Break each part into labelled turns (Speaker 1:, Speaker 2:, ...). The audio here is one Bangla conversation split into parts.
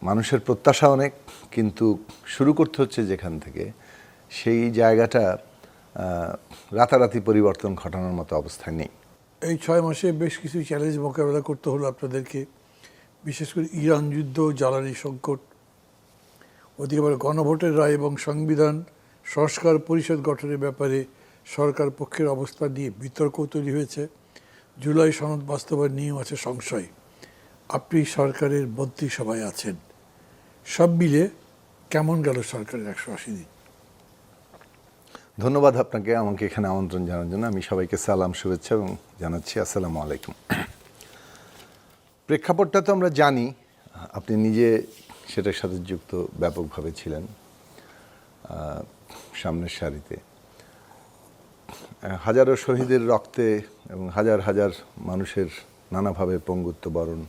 Speaker 1: মানুষের প্রত্যাশা অনেক, কিন্তু শুরু করতে হচ্ছে যেখান থেকে, সেই জায়গাটা রাতারাতি পরিবর্তন ঘটানোর মতো অবস্থায় নেই।
Speaker 2: এই 6 মাসে বেশ কিছু চ্যালেঞ্জ মোকাবেলা করতে হলো আপনাদেরকে, বিশেষ করে ইরান যুদ্ধ, জ্বালানি সংকট, ওদিকে আবার গণভোটের রায় এবং সংবিধান সংস্কার পরিষদ গঠনের ব্যাপারে সরকার পক্ষের অবস্থা নিয়ে বিতর্ক তৈরি হয়েছে। জুলাই সনদ বাস্তবায়ন নিয়েও আছে সংশয়। আপনি সরকারের মন্ত্রিসভায় আছেন, সব মিলে কেমন গেল সরকারের 180 দিন?
Speaker 1: ধন্যবাদ আপনাকে আমাকে এখানে আমন্ত্রণ জানানোর জন্য। আমি সবাইকে সালাম, শুভেচ্ছা এবং জানাচ্ছি আসসালামু আলাইকুম। প্রেক্ষাপটটা তো আমরা জানি, আপনি নিজে সেটার সাথে যুক্ত ব্যাপকভাবে ছিলেন, সামনের সারিতে। হাজারো শহীদের রক্তে এবং হাজার হাজার মানুষের নানাভাবে পঙ্গুত্ব বরণ,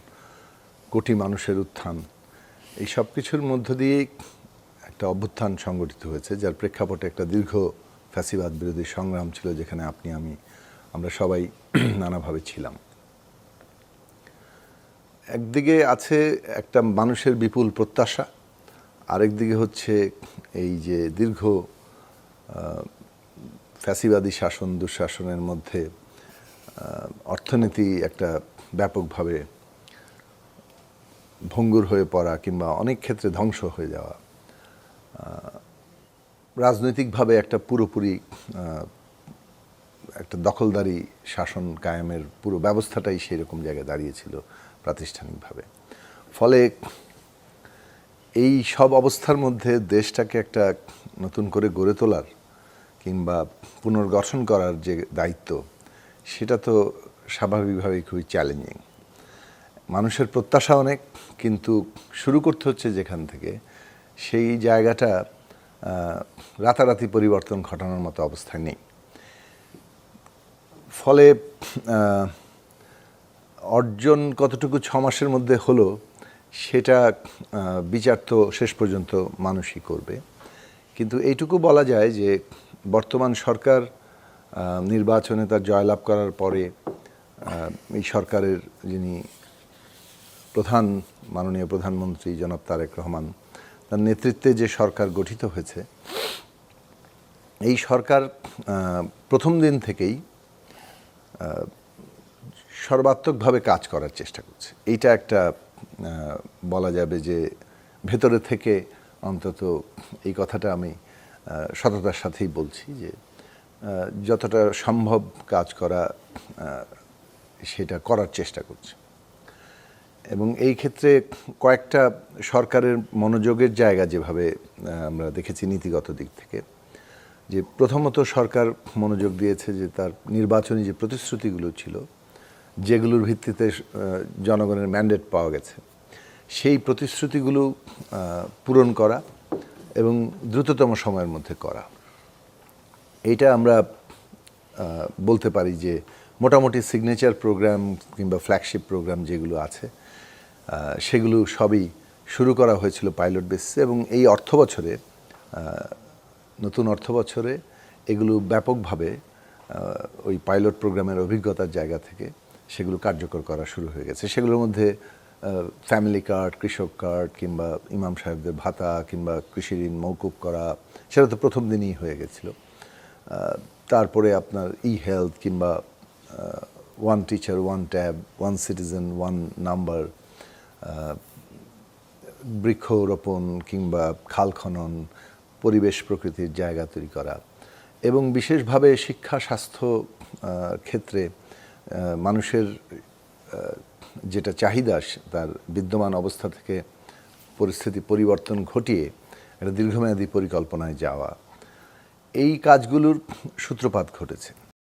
Speaker 1: কোটি মানুষের উত্থান, এই সব কিছুর মধ্য দিয়েই একটা অভ্যুত্থান সংগঠিত হয়েছে, যার প্রেক্ষাপটে একটা দীর্ঘ ফ্যাসিবাদ বিরোধী সংগ্রাম ছিল, যেখানে আপনি আমরা সবাই নানাভাবে ছিলাম। একদিকে আছে একটা মানুষের বিপুল প্রত্যাশা, আরেকদিকে হচ্ছে এই যে দীর্ঘ ফ্যাসিবাদী শাসন দুঃশাসনের মধ্যে অর্থনীতি একটা ব্যাপকভাবে ভঙ্গুর হয়ে পড়া কিংবা অনেক ক্ষেত্রে ধ্বংস হয়ে যাওয়া, রাজনৈতিকভাবে একটা পুরোপুরি একটা দখলদারি শাসন কায়েমের পুরো ব্যবস্থাটাই সেই রকম জায়গায় দাঁড়িয়েছিল প্রাতিষ্ঠানিকভাবে। ফলে এই সব অবস্থার মধ্যে দেশটাকে একটা নতুন করে গড়ে তোলার কিংবা পুনর্গঠন করার যে দায়িত্ব, সেটা তো স্বাভাবিকভাবেই খুবই চ্যালেঞ্জিং। মানুষের প্রত্যাশা অনেক, কিন্তু শুরু করতে হচ্ছে যেখান থেকে, সেই জায়গাটা রাতারাতি পরিবর্তন ঘটানোর মতো অবস্থায় নেই। ফলে অর্জন কতটুকু 6 মাসের মধ্যে হলো, সেটা বিচার তো শেষ পর্যন্ত মানুষই করবে। কিন্তু এইটুকু বলা যায় যে বর্তমান সরকার নির্বাচনে তার জয়লাভ করার পরে এই সরকারের যিনি প্রধান, মাননীয় প্রধানমন্ত্রী জনাব তারেক রহমান, তার নেতৃত্বে যে সরকার গঠিত হয়েছে, এই সরকার প্রথম দিন থেকেই সর্বাত্মকভাবে কাজ করার চেষ্টা করছে। এইটা একটা বলা যাবে যে ভেতরে থেকে অন্তত এই কথাটা আমি সততার সাথেই বলছি যে যতটা সম্ভব কাজ করা, সেটা করার চেষ্টা করছে। এবং এই ক্ষেত্রে কয়েকটা সরকারের মনোযোগের জায়গা যেভাবে আমরা দেখেছি নীতিগত দিক থেকে, যে প্রথমত সরকার মনোযোগ দিয়েছে যে তার নির্বাচনী যে প্রতিশ্রুতিগুলো ছিল, যেগুলোর ভিত্তিতে জনগণের ম্যান্ডেট পাওয়া গেছে, সেই প্রতিশ্রুতিগুলো পূরণ করা এবং দ্রুততম সময়ের মধ্যে করা। এইটা আমরা বলতে পারি যে মোটামুটি সিগনেচার প্রোগ্রাম কিংবা ফ্ল্যাগশিপ প্রোগ্রাম যেগুলো আছে, সেগুলো সবই শুরু করা হয়েছিল পাইলট বেসিসে, এবং এই অর্থবছরে, নতুন অর্থবছরে এগুলো ব্যাপকভাবে ওই পাইলট প্রোগ্রামের অভিজ্ঞতার জায়গা থেকে সেগুলো কার্যকর করা শুরু হয়ে গেছে। সেগুলোর মধ্যে ফ্যামিলি কার্ড, কৃষক কার্ড কিংবা ইমাম সাহেবদের ভাতা কিংবা কৃষি ঋণ মওকুফ করা, সেটা তো প্রথম দিনই হয়ে গেছিল। তারপরে আপনার হেলথ কিংবা one teacher one tab, one citizen one number, বৃক্ষরোপণ কিংবা খাল খনন, পরিবেশ প্রকৃতির জায়গা তৈরি করা, এবং বিশেষভাবে শিক্ষা স্বাস্থ্য ক্ষেত্রে মানুষের যেটা চাহিদা, তার বিদ্যমান অবস্থা থেকে পরিস্থিতি পরিবর্তন ঘটিয়ে একটা দীর্ঘমেয়াদী পরিকল্পনায় যাওয়া, এই কাজগুলোর সূত্রপাত ঘটেছে।